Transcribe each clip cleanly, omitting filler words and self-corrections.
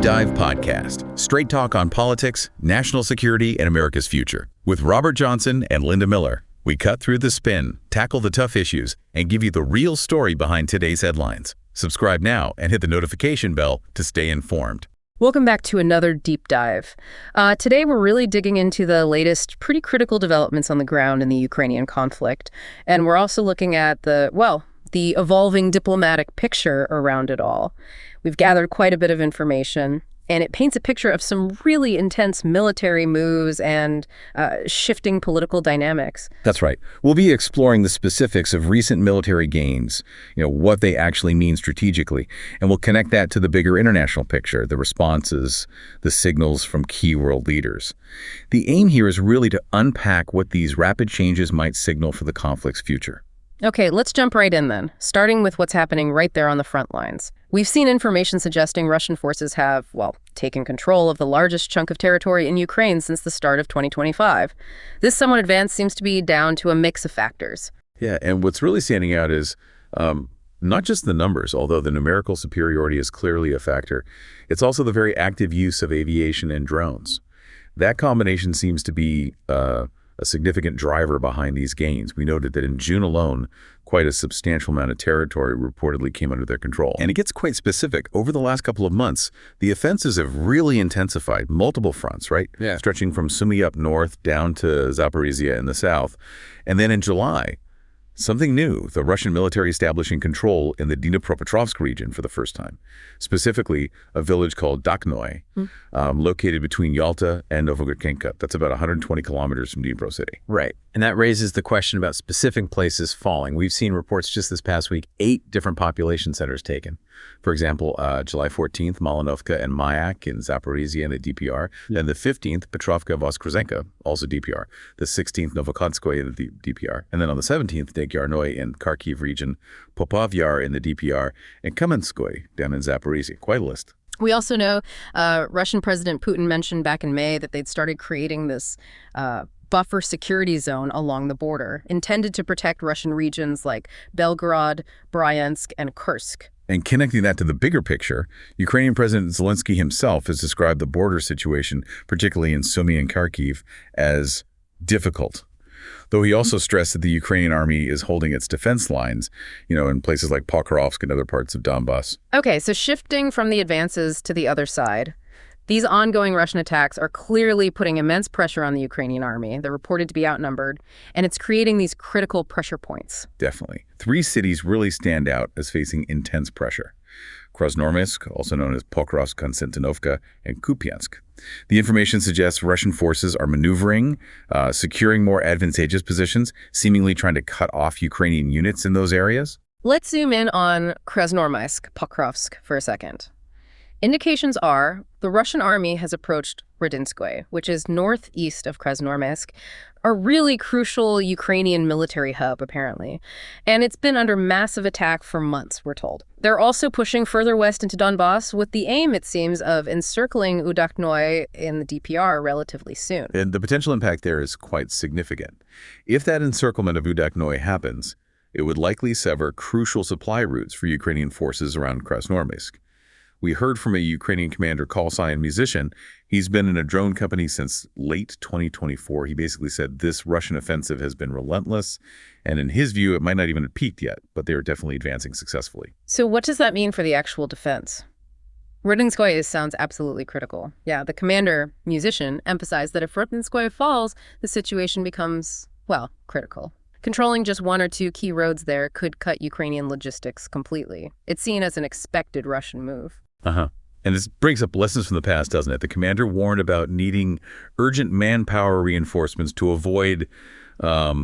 Dive Podcast, straight talk on politics, national security, and America's future. With Robert Johnson and Linda Miller, we cut through the spin, tackle the tough issues, and give you the real story behind today's headlines. Subscribe now and hit the notification bell to stay informed. Welcome back to another deep dive. Today we're really digging into the latest pretty critical developments on the ground in the Ukrainian conflict. And we're also looking at the evolving diplomatic picture around it all. We've gathered quite a bit of information, and it paints a picture of some really intense military moves and shifting political dynamics. That's right. We'll be exploring the specifics of recent military gains, what they actually mean strategically, and we'll connect that to the bigger international picture, the responses, the signals from key world leaders. The aim here is really to unpack what these rapid changes might signal for the conflict's future. Okay, let's jump right in then, starting with what's happening right there on the front lines. We've seen information suggesting Russian forces have, taken control of the largest chunk of territory in Ukraine since the start of 2025. This somewhat advance seems to be down to a mix of factors. Yeah, and what's really standing out is not just the numbers, although the numerical superiority is clearly a factor. It's also the very active use of aviation and drones. That combination seems to be a significant driver behind these gains. We noted that in June alone, quite a substantial amount of territory reportedly came under their control. And it gets quite specific. Over the last couple of months, the offensives have really intensified, multiple fronts, right? Yeah. Stretching from Sumy up north down to Zaporizhia in the south. And then in July, something new, the Russian military establishing control in the Dnipropetrovsk region for the first time, specifically a village called Daknoy, located between Yalta and Novogorodka. That's about 120 kilometers from Dnipro city. Right. And that raises the question about specific places falling. We've seen reports just this past week, 8 different population centers taken. For example, July 14th, Malinovka and Mayak in Zaporizhia in the DPR. Yeah. Then the 15th, Petrovka Voskresenka, also DPR. The 16th, Novokodskoye in the DPR. And then on the 17th, Yarnoy in Kharkiv region, Popavyar in the DPR, and Kamenskoye down in Zaporizhia. Quite a list. We also know Russian President Putin mentioned back in May that they'd started creating this buffer security zone along the border, intended to protect Russian regions like Belgorod, Bryansk, and Kursk. And connecting that to the bigger picture, Ukrainian President Zelensky himself has described the border situation, particularly in Sumy and Kharkiv, as difficult. Though he also stressed that the Ukrainian army is holding its defense lines, in places like Pokrovsk and other parts of Donbass. Okay, so shifting from the advances to the other side, these ongoing Russian attacks are clearly putting immense pressure on the Ukrainian army. They're reported to be outnumbered, and it's creating these critical pressure points. Definitely. 3 cities really stand out as facing intense pressure. Krasnormysk, also known as Pokrovsk, Konstantinovka, and Kupyansk. The information suggests Russian forces are maneuvering, securing more advantageous positions, seemingly trying to cut off Ukrainian units in those areas. Let's zoom in on Krasnormysk, Pokrovsk, for a second. Indications are the Russian army has approached Rodinskoye, which is northeast of Krasnormysk, a really crucial Ukrainian military hub, apparently. And it's been under massive attack for months, we're told. They're also pushing further west into Donbass with the aim, it seems, of encircling Udaknoy in the DPR relatively soon. And the potential impact there is quite significant. If that encirclement of Udaknoy happens, it would likely sever crucial supply routes for Ukrainian forces around Krasnormysk. We heard from a Ukrainian commander, call sign musician. He's been in a drone company since late 2024. He basically said this Russian offensive has been relentless, and in his view, it might not even have peaked yet, but they are definitely advancing successfully. So what does that mean for the actual defense? Rodinskoye sounds absolutely critical. Yeah, the commander, musician, emphasized that if Rodinskoye falls, the situation becomes, critical. Controlling just 1 or 2 key roads there could cut Ukrainian logistics completely. It's seen as an expected Russian move. And this brings up lessons from the past, doesn't it? The commander warned about needing urgent manpower reinforcements to avoid a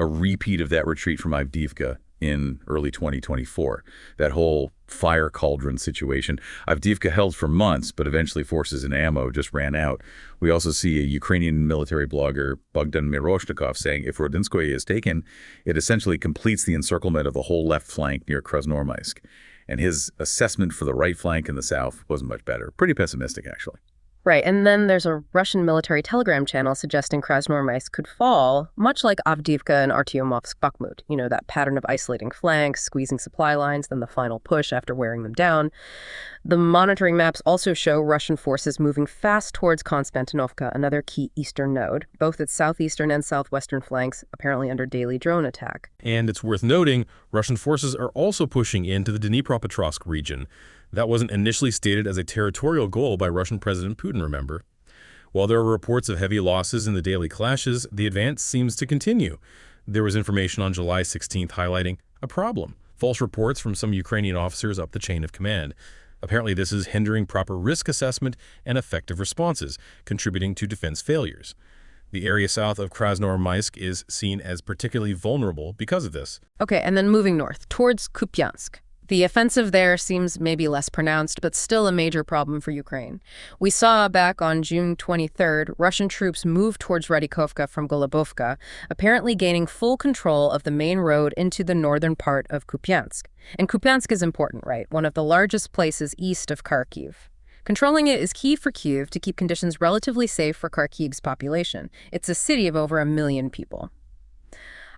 repeat of that retreat from Avdiivka in early 2024. That whole fire cauldron situation. Avdiivka held for months, but eventually forces and ammo just ran out. We also see a Ukrainian military blogger, Bogdan Miroshnikov, saying if Rodinskoye is taken, it essentially completes the encirclement of the whole left flank near Krasnormysk. And his assessment for the right flank in the south wasn't much better. Pretty pessimistic, actually. Right, and then there's a Russian military telegram channel suggesting Krasnormysk could fall, much like Avdiivka and Artyomovsk-Bakhmut, that pattern of isolating flanks, squeezing supply lines, then the final push after wearing them down. The monitoring maps also show Russian forces moving fast towards Konstantinovka, another key eastern node, both its southeastern and southwestern flanks, apparently under daily drone attack. And it's worth noting, Russian forces are also pushing into the Dnipropetrovsk region. That wasn't initially stated as a territorial goal by Russian President Putin, remember? While there are reports of heavy losses in the daily clashes, the advance seems to continue. There was information on July 16th highlighting a problem: false reports from some Ukrainian officers up the chain of command. Apparently, this is hindering proper risk assessment and effective responses, contributing to defense failures. The area south of Krasnormysk is seen as particularly vulnerable because of this. Okay, and then moving north, towards Kupyansk. The offensive there seems maybe less pronounced, but still a major problem for Ukraine. We saw back on June 23rd, Russian troops moved towards Radikovka from Golubovka, apparently gaining full control of the main road into the northern part of Kupyansk. And Kupyansk is important, right? One of the largest places east of Kharkiv. Controlling it is key for Kyiv to keep conditions relatively safe for Kharkiv's population. It's a city of over 1 million people.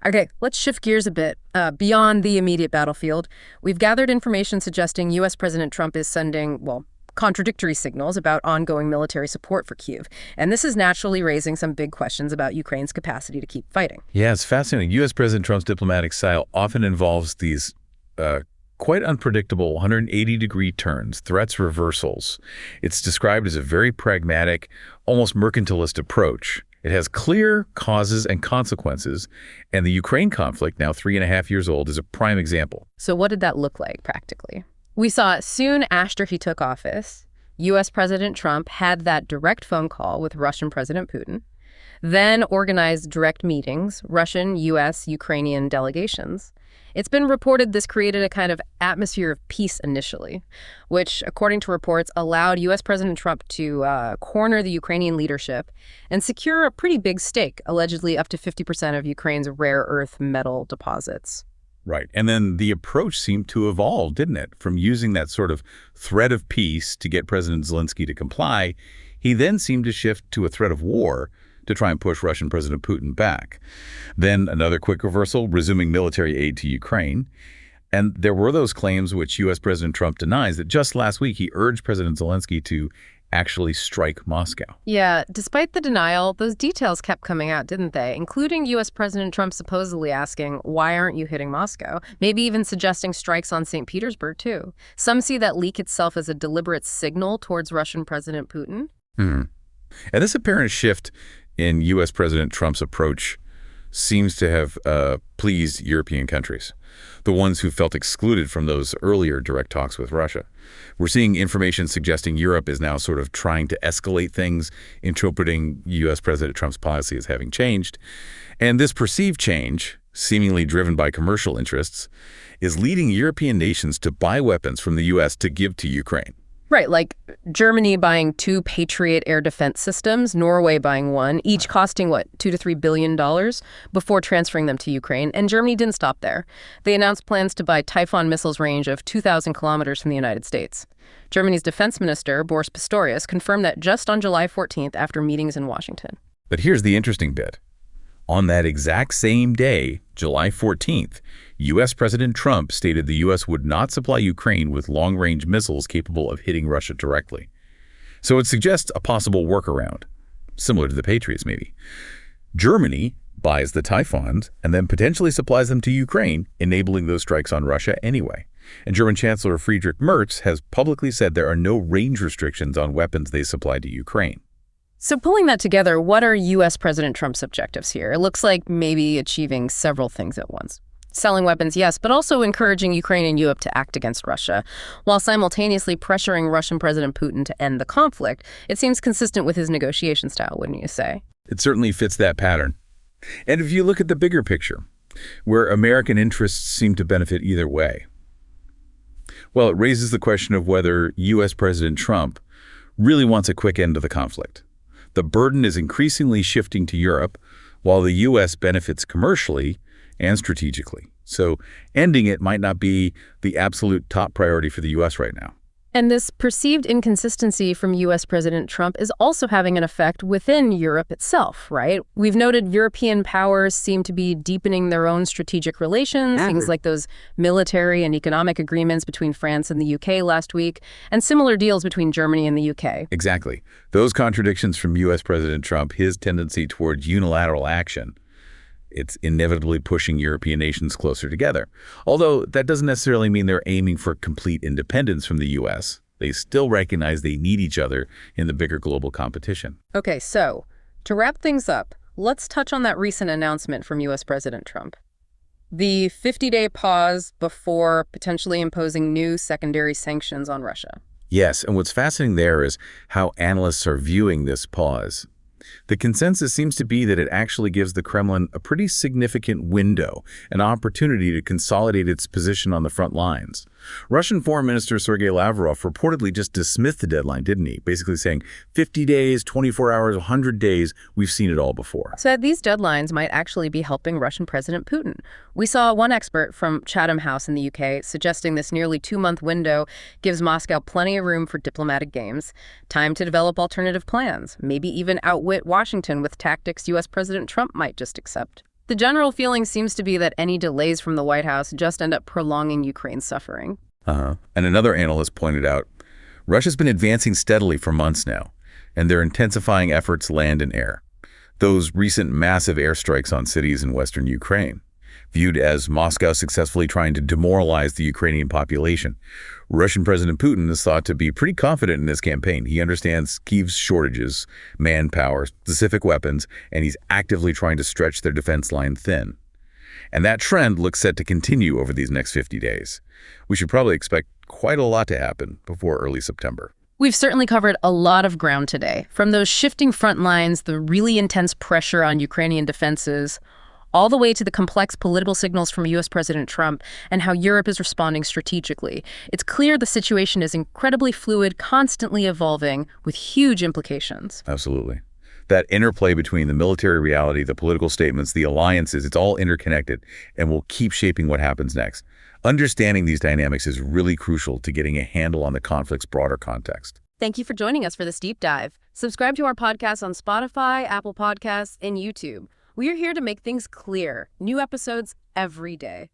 Okay, let's shift gears a bit. Beyond the immediate battlefield, we've gathered information suggesting U.S. President Trump is sending, contradictory signals about ongoing military support for Kyiv. And this is naturally raising some big questions about Ukraine's capacity to keep fighting. Yeah, it's fascinating. U.S. President Trump's diplomatic style often involves these quite unpredictable 180-degree turns, threats reversals. It's described as a very pragmatic, almost mercantilist approach. It has clear causes and consequences, and the Ukraine conflict, now 3.5 years old, is a prime example. So what did that look like practically? We saw soon after he took office, U.S. President Trump had that direct phone call with Russian President Putin, then organized direct meetings, Russian, U.S., Ukrainian delegations. It's been reported this created a kind of atmosphere of peace initially, which, according to reports, allowed U.S. President Trump to corner the Ukrainian leadership and secure a pretty big stake, allegedly up to 50% of Ukraine's rare earth metal deposits. Right. And then the approach seemed to evolve, didn't it? From using that sort of threat of peace to get President Zelensky to comply, he then seemed to shift to a threat of war to try and push Russian President Putin back. Then another quick reversal, resuming military aid to Ukraine. And there were those claims which U.S. President Trump denies that just last week he urged President Zelensky to actually strike Moscow. Yeah, despite the denial, those details kept coming out, didn't they? Including U.S. President Trump supposedly asking, why aren't you hitting Moscow? Maybe even suggesting strikes on St. Petersburg, too. Some see that leak itself as a deliberate signal towards Russian President Putin. And this apparent shift in U.S. President Trump's approach seems to have pleased European countries, the ones who felt excluded from those earlier direct talks with Russia. We're seeing information suggesting Europe is now sort of trying to escalate things, interpreting U.S. President Trump's policy as having changed. And this perceived change, seemingly driven by commercial interests, is leading European nations to buy weapons from the U.S. to give to Ukraine. Right, like Germany buying 2 Patriot air defense systems, Norway buying 1, each costing, $2 to $3 billion before transferring them to Ukraine. And Germany didn't stop there. They announced plans to buy Typhoon missiles range of 2,000 kilometers from the United States. Germany's defense minister, Boris Pistorius, confirmed that just on July 14th after meetings in Washington. But here's the interesting bit. On that exact same day, July 14th, U.S. President Trump stated the U.S. would not supply Ukraine with long-range missiles capable of hitting Russia directly. So it suggests a possible workaround, similar to the Patriots maybe. Germany buys the Typhoons and then potentially supplies them to Ukraine, enabling those strikes on Russia anyway. And German Chancellor Friedrich Merz has publicly said there are no range restrictions on weapons they supply to Ukraine. So pulling that together, what are U.S. President Trump's objectives here? It looks like maybe achieving several things at once. Selling weapons, yes, but also encouraging Ukraine and Europe to act against Russia, while simultaneously pressuring Russian President Putin to end the conflict. It seems consistent with his negotiation style, wouldn't you say? It certainly fits that pattern. And if you look at the bigger picture, where American interests seem to benefit either way, well, it raises the question of whether U.S. President Trump really wants a quick end to the conflict. The burden is increasingly shifting to Europe, while the U.S. benefits commercially and strategically. So ending it might not be the absolute top priority for the U.S. right now. And this perceived inconsistency from U.S. President Trump is also having an effect within Europe itself, right? We've noted European powers seem to be deepening their own strategic relations, things like those military and economic agreements between France and the UK last week, and similar deals between Germany and the UK. Exactly. Those contradictions from U.S. President Trump, his tendency towards unilateral action, it's inevitably pushing European nations closer together. Although that doesn't necessarily mean they're aiming for complete independence from the U.S. They still recognize they need each other in the bigger global competition. Okay, so to wrap things up, let's touch on that recent announcement from U.S. President Trump. The 50-day pause before potentially imposing new secondary sanctions on Russia. Yes, and what's fascinating there is how analysts are viewing this pause. The consensus seems to be that it actually gives the Kremlin a pretty significant window, an opportunity to consolidate its position on the front lines. Russian Foreign Minister Sergei Lavrov reportedly just dismissed the deadline, didn't he? Basically saying 50 days, 24 hours, 100 days, we've seen it all before. So these deadlines might actually be helping Russian President Putin. We saw one expert from Chatham House in the UK suggesting this nearly 2-month window gives Moscow plenty of room for diplomatic games, time to develop alternative plans, maybe even outwit Washington with tactics U.S. President Trump might just accept. The general feeling seems to be that any delays from the White House just end up prolonging Ukraine's suffering. And another analyst pointed out, Russia's been advancing steadily for months now, and they're intensifying efforts land and air. Those recent massive airstrikes on cities in western Ukraine, viewed as Moscow successfully trying to demoralize the Ukrainian population. Russian President Putin is thought to be pretty confident in this campaign. He understands Kyiv's shortages, manpower, specific weapons, and he's actively trying to stretch their defense line thin. And that trend looks set to continue over these next 50 days. We should probably expect quite a lot to happen before early September. We've certainly covered a lot of ground today, from those shifting front lines, the really intense pressure on Ukrainian defenses, all the way to the complex political signals from U.S. President Trump and how Europe is responding strategically. It's clear the situation is incredibly fluid, constantly evolving, with huge implications. Absolutely. That interplay between the military reality, the political statements, the alliances, it's all interconnected and will keep shaping what happens next. Understanding these dynamics is really crucial to getting a handle on the conflict's broader context. Thank you for joining us for this deep dive. Subscribe to our podcast on Spotify, Apple Podcasts, and YouTube. We are here to make things clear. New episodes every day.